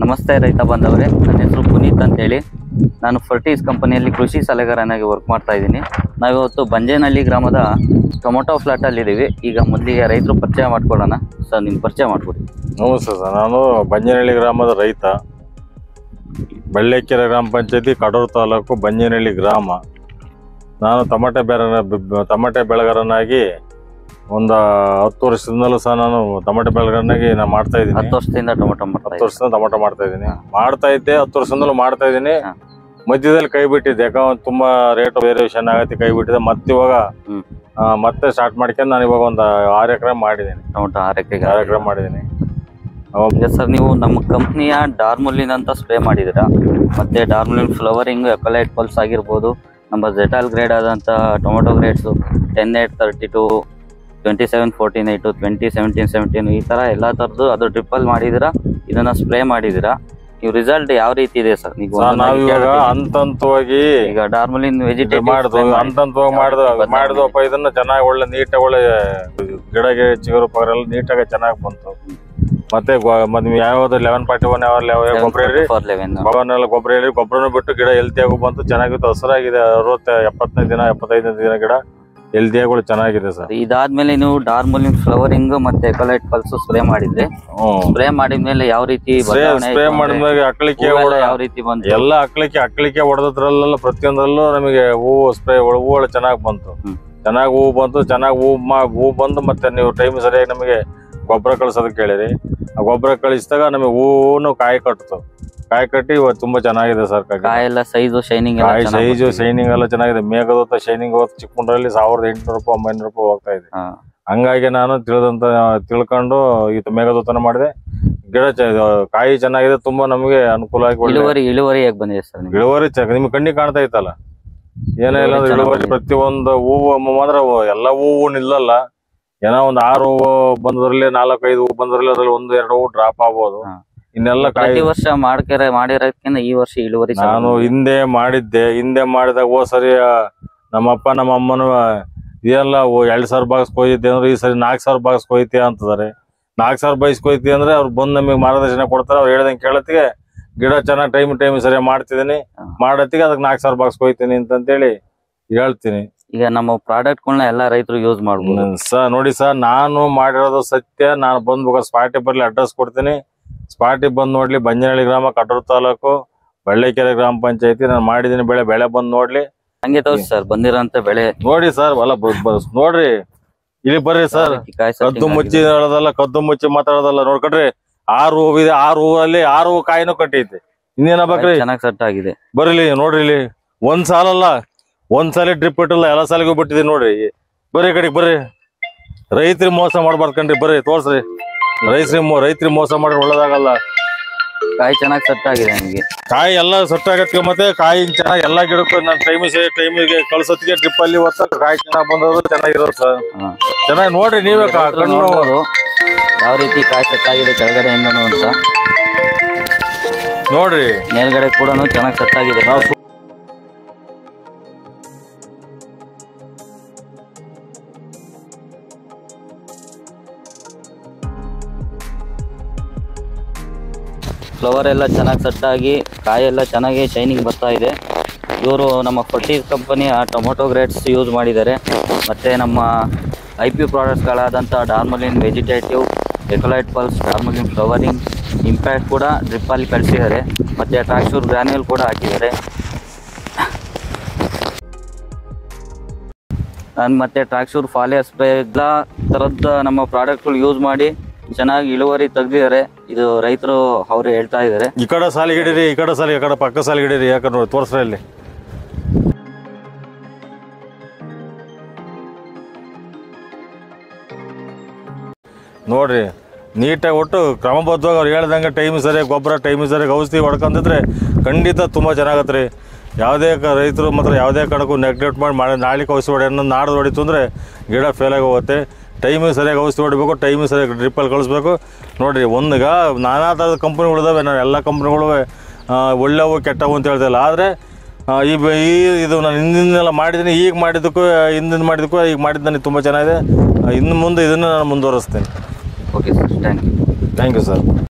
ನಮಸ್ತೆ ರೈತ ಬಾಂಧವರೇ, ನನ್ನ ಹೆಸರು ಪುನೀತ್ ಅಂತೇಳಿ. ನಾನು ಫರ್ಟೀಸ್ ಕಂಪನಿಯಲ್ಲಿ ಕೃಷಿ ಸಲಹೆಗಾರನಾಗಿ ವರ್ಕ್ ಮಾಡ್ತಾ ಇದ್ದೀನಿ. ನಾವಿವತ್ತು ಬಂಜೇನಹಳ್ಳಿ ಗ್ರಾಮದ ಟೊಮೊಟೊ ಫ್ಲಾಟಲ್ಲಿದ್ದೀವಿ. ಈಗ ಮೊದಲಿಗೆ ರೈತರು ಪರಿಚಯ ಮಾಡ್ಕೊಳ್ಳೋಣ. ಸರ್, ನಿಮ್ಮ ಪರಿಚಯ ಮಾಡಿಕೊಡಿ. ನಮಸ್ತೆ ಸರ್, ನಾನು ಬಂಜೇನಹಳ್ಳಿ ಗ್ರಾಮದ ರೈತ. ಬೆಳ್ಳೆಕೆರೆ ಗ್ರಾಮ ಪಂಚಾಯತಿ, ಕಡೂರು ತಾಲೂಕು, ಬಂಜೇನಹಳ್ಳಿ ಗ್ರಾಮ. ನಾನು ಟಮಾಟೆ ಬೆಳೆಗಾರನಾಗಿ ಒಂದು 10 ವರ್ಷದಿಂದಲೂ ಸಹ ನಾನು ಟಮಾಟೆ ಬೆಳೆಗಾರನಾಗಿ ನಾನು ಮಾಡ್ತಾ ಇದ್ದೀನಿ. 10 ವರ್ಷದಿಂದ ಟೊಮೊಟೊ 10 ವರ್ಷದಿಂದ ಟೊಮೊಟೊ ಮಾಡ್ತಾ ಇದ್ದೀನಿ. ಮಾಡ್ತಾ ಇದ್ದೆ, 10 ವರ್ಷದಿಂದಲೂ ಮಾಡ್ತಾ ಇದ್ದೀನಿ. ಮಧ್ಯದಲ್ಲಿ ಕೈ ಬಿಟ್ಟಿದ್ದೆ, ಯಾಕಂದ್ರೆ ತುಂಬಾ ರೇಟ್ ವೇರಿಯೇಷನ್ ಆಗತ್ತೆ, ಕೈ ಬಿಟ್ಟಿದೆ. ಮತ್ತೆ ಇವಾಗ ಮತ್ತೆ ಸ್ಟಾರ್ಟ್ ಮಾಡ್ಕೊಂಡು ನಾನು ಇವಾಗ ಒಂದು 6 ಎಕರೆ ಮಾಡಿದ್ದೀನಿ. ಟೊಮೊಟೊ 6 ಎಕರೆ ಮಾಡಿದ್ದೀನಿ. ಸರ್, ನೀವು ನಮ್ಮ ಕಂಪ್ನಿಯ ಡಾರ್ಮುಲಿನ್ ಅಂತ ಸ್ಪ್ರೇ ಮಾಡಿದ್ದೀರಾ. ಮತ್ತೆ ಡಾರ್ಮುಲಿನ್ ಫ್ಲವರಿಂಗ್, ಎಕೊಲೈಟ್ ಪಲ್ಸ್ ಆಗಿರ್ಬೋದು, ನಮ್ಮ ಜೆಟಾಲ್ ಗ್ರೇಡ್ ಆದಂಥ ಟೊಮೊಟೊ ಗ್ರೇಡ್ಸು 10-8-32, 27-14-8, 20-17-17 ಈ ಥರ ಎಲ್ಲ ಥರದ್ದು ಅದು ಟ್ರಿಪ್ಪಲ್ ಮಾಡಿದ್ದೀರಾ. ಇದನ್ನ ಸ್ಪ್ರೇ ಮಾಡಿದ್ದೀರಾ. ನೀವು ರಿಸಲ್ಟ್ ಯಾವ ರೀತಿ ಇದೆ ಸರ್? ನಾವೀಗ ಹಂತವಾಗಿ ಈಗ ಡಾರ್ಮುಲಿನ್ ವೆಜಿಟೇಬಲ್ ಮಾಡಿದ್ವಪ್ಪ. ಇದನ್ನ ಚೆನ್ನಾಗಿ ಒಳ್ಳೆ ನೀಟಾಗಿ ಒಳ್ಳೆ ಗಿಡಗೆ ಚಿಗುರು ಪಗರೆಲ್ಲ ನೀಟಾಗಿ ಚೆನ್ನಾಗಿ ಬಂತು. ಮತ್ತೆ ಯಾವ್ದು 1141 ಗೊಬ್ಬರ ಹೇಳಿ, ಗೊಬ್ಬರ ಹೇಳಿ, ಗೊಬ್ಬರನು ಬಿಟ್ಟು ಗಿಡ ಹೆಲ್ತಿಯಾಗೂ ಬಂತು, ಚೆನ್ನಾಗಿತ್ತು, ಹಸಿರಾಗಿದೆ. 75 ದಿನ ಗಿಡ ಹೆಲ್ತಿಯಾಗಳು ಚೆನ್ನಾಗಿದೆ ಸರ್. ಇದಾದ್ಮೇಲೆ ನೀವು ಡಾರ್ಮುಲಿನ್ ಫ್ಲವರಿಂಗ್ ಮತ್ತೆ ಎಕೊಲೈಟ್ ಪಲ್ಸ್ ಸ್ಪ್ರೇ ಮಾಡಿದ್ರೆ, ಸ್ಪ್ರೇ ಮಾಡಿದ್ಮೇಲೆ ಯಾವ ರೀತಿ ಸ್ಪ್ರೇ ಮಾಡಿದ್ಮೇಲೆ ಅಕ್ಕಳಿಕೆ ಯಾವ ರೀತಿ ಬಂತು? ಎಲ್ಲ ಅಕ್ಕಳಿಕೆ ಹೊಡೆದ್ರಲ್ಲೆಲ್ಲ ಪ್ರತಿಯೊಂದರಲ್ಲೂ ನಮಗೆ ಹೂವು ಸ್ಪ್ರೇ ಹೂಗಳು ಚೆನ್ನಾಗಿ ಬಂತು. ಚೆನ್ನಾಗಿ ಹೂವು ಬಂತು. ಚೆನ್ನಾಗಿ ಹೂವು ಬಂದು ಮತ್ತೆ ನೀವು ಟೈಮ್ ಸರಿಯಾಗಿ ನಮಗೆ ಗೊಬ್ಬರ ಕಳ್ಸೋದಕ್ಕೆ ಹೇಳಿರಿ. ಆ ಗೊಬ್ಬರ ಕಳಿಸಿದಾಗ ನಮಗೆ ಹೂವು ಕಾಯಿ ಕಟ್ಟಿ ಇವತ್ತು ತುಂಬಾ ಚೆನ್ನಾಗಿದೆ ಸರ್. ಕಾಯೆಲ್ಲ ಸೈಜು ಶೈನಿಂಗ್ ಎಲ್ಲ ಚೆನ್ನಾಗಿದೆ. ಮೇಘದೂತ ಶೈನಿಂಗ್ ಚಿಕ್ಕಮಂಡ್ರಲ್ಲಿ 1800 ರೂಪಾಯಿ 900 ರೂಪಾಯಿ ಹೋಗ್ತಾ ಇದೆ. ಹಂಗಾಗಿ ನಾನು ತಿಳ್ಕೊಂಡು ಮೇಘದೂತನ ಮಾಡಿದೆ. ಗಿಡ ಕಾಯಿ ಚೆನ್ನಾಗಿದೆ, ತುಂಬಾ ನಮಗೆ ಅನುಕೂಲ ಆಗಿ. ಇಳುವರಿ ಹೇಗೆ ಬಂದಿದೆ ಸರ್? ಇಳುವರಿ ನಿಮ್ಗೆ ಕಣ್ಣಿಗೆ ಕಾಣ್ತಾ ಇತ್ತಲ್ಲ, ಏನೇ ಇಲ್ಲ ಇಳುವರಿ ಪ್ರತಿಯೊಂದು ಹೂವು ಮಾತ್ರ ಎಲ್ಲ ಹೂವು ನಿಲ್ಲಲ್ಲ. ಏನೋ ಒಂದು 6 ಹೂವು ಬಂದ್ರಲ್ಲಿ 4-5 ಹೂವು ಬಂದ್ರಲ್ಲಿ ಅದ್ರಲ್ಲಿ 1-2 ಹೂವು ಡ್ರಾಪ್ ಆಗ್ಬೋದು. ಇನ್ನೆಲ್ಲ ಪ್ರತಿ ವರ್ಷ ಮಾಡಿರೋದಕ್ಕಿಂತ ಈ ವರ್ಷ ಇಳುವರಿ ನಾನು ಹಿಂದೆ ಮಾಡಿದಾಗ ಹೋದ್ ಸರಿ ನಮ್ಮಪ್ಪ ನಮ್ಮ ಅಮ್ಮನು ಇದೆಲ್ಲ 2000 ಬಾಕ್ಸ್ ಕೊಯ್ದಿದ್ದೆ ಅಂದ್ರೆ ಈ ಸರಿ 4000 ಬಾಕ್ಸ್ ಕೊಯ್ತಿ ಅಂತದಾರೆ. 4000 ಬಾಕ್ಸ್ ಕೊಯ್ತಿ ಅಂದ್ರೆ ಅವ್ರು ಬಂದು ನಮಗೆ ಮಾರ್ಗದರ್ಶನ ಕೊಡ್ತಾರೆ. ಅವ್ರು ಹೇಳ್ದಂಗೆ ಕೇಳತ್ತಿಗೆ ಗಿಡ ಚೆನ್ನಾಗಿ ಟೈಮ್ ಸರಿಯಾಗಿ ಮಾಡ್ತಿದ್ದೀನಿ. ಮಾಡತ್ತಿಗೆ ಅದಕ್ಕೆ 4000 ಬಾಕ್ಸ್ ಕೊಯ್ತೀನಿ ಅಂತೇಳಿ ಹೇಳ್ತೀನಿ. ಈಗ ನಮ್ಮ ಪ್ರಾಡಕ್ಟ್ಗಳನ್ನ ಎಲ್ಲ ರೈತರು ಯೂಸ್ ಮಾಡ್ಬೋದು ಸರ್. ನೋಡಿ ಸರ್, ನಾನು ಮಾಡಿರೋದು ಸತ್ಯ. ನಾನು ಬಂದು ಸ್ಪಾಟಿಗೆ ಬರ್ಲಿ, ಅಡ್ರೆಸ್ ಕೊಡ್ತೀನಿ. ಸ್ಪಾಟಿಗೆ ಬಂದು ನೋಡ್ಲಿ. ಬಂಜೇನಹಳ್ಳಿ ಗ್ರಾಮ, ಕಡೂರು ತಾಲೂಕು, ಬೆಳ್ಳೆಕೆರೆ ಗ್ರಾಮ ಪಂಚಾಯತಿ. ನಾನು ಮಾಡಿದೀನಿ. ಬೆಳೆ ಬಂದು ನೋಡ್ಲಿ. ಹಂಗೆ ತೋರಿಸಿ ಸರ್ ಬಂದಿರೋಂತ ಬೆಳೆ ನೋಡಿ ಸರ್. ನೋಡ್ರಿ, ಇಲ್ಲಿ ಬರ್ರಿ ಸರ್. ಕದ್ದು ಮುಚ್ಚಿ ಹೇಳೋದಲ್ಲ, ಕದ್ದು ಮುಚ್ಚಿ ಮಾತಾಡೋದಲ್ಲ. ನೋಡ್ಕೊಡ್ರಿ, 6 ಹೂವಿದೆ. 6 ಹೂವಲ್ಲಿ 6 ಹೂವು ಕಾಯಿನೂ ಕಟ್ಟೈತಿ. ಇನ್ನೇನ ಬೇಕ್ರಿ? ಚೆನ್ನಾಗಿ ಸೆಟ್ ಆಗಿದೆ. ಬರ್ಲಿ ನೋಡ್ರಿ. ಇಲ್ಲಿ ಒಂದ್ ಸಾಲಲ್ಲ, ಒಂದ್ ಸಾಲಿ ಡ್ರಿಪ್ ಇಟ್ಟಿಲ್ಲ, ಎಲ್ಲ ಸಾಲಿಗೂ ಬಿಟ್ಟಿದೆ. ನೋಡ್ರಿ, ಬರ್ರಿ ಕಡೆಗೆ ಬರ್ರಿ. ರೈತರಿಗೆ ಮೋಸ ಮಾಡ್ಬಾರ್ದು ಕಣ್ರಿ. ಬರ್ರಿ ತೋರ್ಸ್ರಿ. ರೈತರಿಗೆ ಮೋಸ ಮಾಡ್ರಿ, ಒಳ್ಳೇದಾಗಲ್ಲ. ಕಾಯಿ ಚೆನ್ನಾಗಿ ಸೆಟ್ ಆಗಿದೆ. ನಿಮಗೆ ಕಾಯಿ ಎಲ್ಲ ಸೆಟ್ ಆಗತ್ತೆ. ಮತ್ತೆ ಕಾಯಿ ಚೆನ್ನಾಗಿ ಎಲ್ಲ ಗಿಡಕ್ಕೂ ನಾನು ಟೈಮಿಗೆ ಕಳ್ಸೋತ್ತಿಗೆ ಡ್ರಿಪ್ ಅಲ್ಲಿ ಕಾಯಿ ಚೆನ್ನಾಗಿ ಬಂದದ್ದು ಚೆನ್ನಾಗಿರೋದು ಸರ್. ಚೆನ್ನಾಗಿ ನೋಡ್ರಿ ನೀವೇ ಕಣ್ಣು ಯಾವ ರೀತಿ ಕಾಯಿ ಸೆಟ್ ಆಗಿದೆ ಕೆಳಗಡೆಯಿಂದನೂ ಅಂತ ನೋಡ್ರಿ. ಮೇಲ್ಗಡೆ ಕೂಡ ಚೆನ್ನಾಗಿ ಸೆಟ್ ಆಗಿದೆ. ಫ್ಲವರ್ ಎಲ್ಲ ಚೆನ್ನಾಗಿ ಸೆಟ್ ಆಗಿ ಕಾಯೆಲ್ಲ ಚೆನ್ನಾಗಿ ಶೈನಿಂಗ್ ಬರ್ತಾ ಇದೆ. ಇವರು ನಮ್ಮ ಫರ್ಟೀಸ್ ಕಂಪನಿಯ ಟೊಮೊಟೊ ಗ್ರೇಡ್ಸ್ ಯೂಸ್ ಮಾಡಿದ್ದಾರೆ. ಮತ್ತು ನಮ್ಮ IP ಪ್ರಾಡಕ್ಟ್ಸ್ಗಳಾದಂಥ ಡಾರ್ಮುಲಿನ್ ವೆಜಿಟೇಟಿವ್, ಎಕೊಲೈಟ್ ಪಲ್ಸ್, ಡಾರ್ಮುಲಿನ್ ಫ್ಲವರಿಂಗ್, ಇಂಪ್ಯಾಕ್ಟ್ ಕೂಡ ಡ್ರಿಪ್ಪಲ್ಲಿ ಕಳಿಸಿದ್ದಾರೆ. ಮತ್ತು ಟ್ರಾಕ್ಶೂರ್ ಗ್ರಾನ್ಯೂಲ್ ಕೂಡ ಹಾಕಿದ್ದಾರೆ. ಮತ್ತು ಟ್ರಾಕ್ಶೂರ್ ಫಾಲಿಯರ್ ಸ್ಪ್ರೇ ಎಲ್ಲ ಥರದ್ದು ನಮ್ಮ ಪ್ರಾಡಕ್ಟ್ಗಳು ಯೂಸ್ ಮಾಡಿ ಚೆನ್ನಾಗಿ ಇಳುವರಿ ತೆಗ್ದಿದ್ದಾರೆ. ಇದು ರೈತರು ಅವ್ರು ಹೇಳ್ತಾ ಇದ್ದಾರೆ. ಈ ಕಡೆ ಸಾಲಿಗಿಡಿರಿ, ಈ ಕಡೆ ಪಕ್ಕ ಸಾಲಿಗಿಡಿರಿ. ಯಾಕಂದ್ರೆ ನೋಡಿ ತೋರ್ಸ್ರ ಇಲ್ಲಿ ನೋಡ್ರಿ. ನೀಟಾಗಿ ಒಟ್ಟು ಕ್ರಮಬದ್ಧವಾಗಿ ಅವ್ರು ಹೇಳ್ದಂಗೆ ಟೈಮ್ ಸರಿಯಾಗಿ ಗೊಬ್ಬರ, ಟೈಮ್ ಸರಿಯಾಗಿ ಔಷಧಿ ಹೊಡ್ಕೊಂತಿದ್ರೆ ಖಂಡಿತ ತುಂಬ ಚೆನ್ನಾಗತ್ತೆ ರೀ. ಯಾವುದೇ ರೈತರು ಮಾತ್ರ ಯಾವುದೇ ಕಾರಣಕ್ಕೂ ನೆಗ್ಲೆಕ್ಟ್ ಮಾಡಿ ನಾಳಿಗೆ ಔಷಧಿ ಹೊಡೆ ನಾಡ್ದು ಹೊಡಿತು ಅಂದರೆ ಗಿಡ ಫೇಲಾಗಿ ಹೋಗುತ್ತೆ. ಟೈಮಿಗೆ ಸರಿಯಾಗಿ ಔಷಧಿ ಹೊಡಿಬೇಕು, ಟೈಮಿಗೆ ಸರಿಯಾಗಿ ಡ್ರಿಪ್ಪಲ್ಲಿ ಕಳಿಸ್ಬೇಕು. ನೋಡಿರಿ, ನಾನಾ ಥರದ ಕಂಪ್ನಿಗಳಿದಾವೆ. ನಾನು ಎಲ್ಲ ಕಂಪ್ನಿಗಳು ಒಳ್ಳೆವು ಕೆಟ್ಟವು ಅಂತ ಹೇಳ್ತಿಲ್ಲ. ಆದರೆ ಇದು ನಾನು ಹಿಂದಿನೆಲ್ಲ ಮಾಡಿದ್ದೀನಿ. ಈಗ ಮಾಡಿದ್ದಕ್ಕೂ ಈಗ ಮಾಡಿದ್ದು ನನಗೆ ತುಂಬ ಚೆನ್ನಾಗಿದೆ. ಇನ್ನು ಮುಂದೆ ಇದನ್ನು ನಾನು ಮುಂದುವರಿಸ್ತೇನೆ. Okay sir, thank you sir.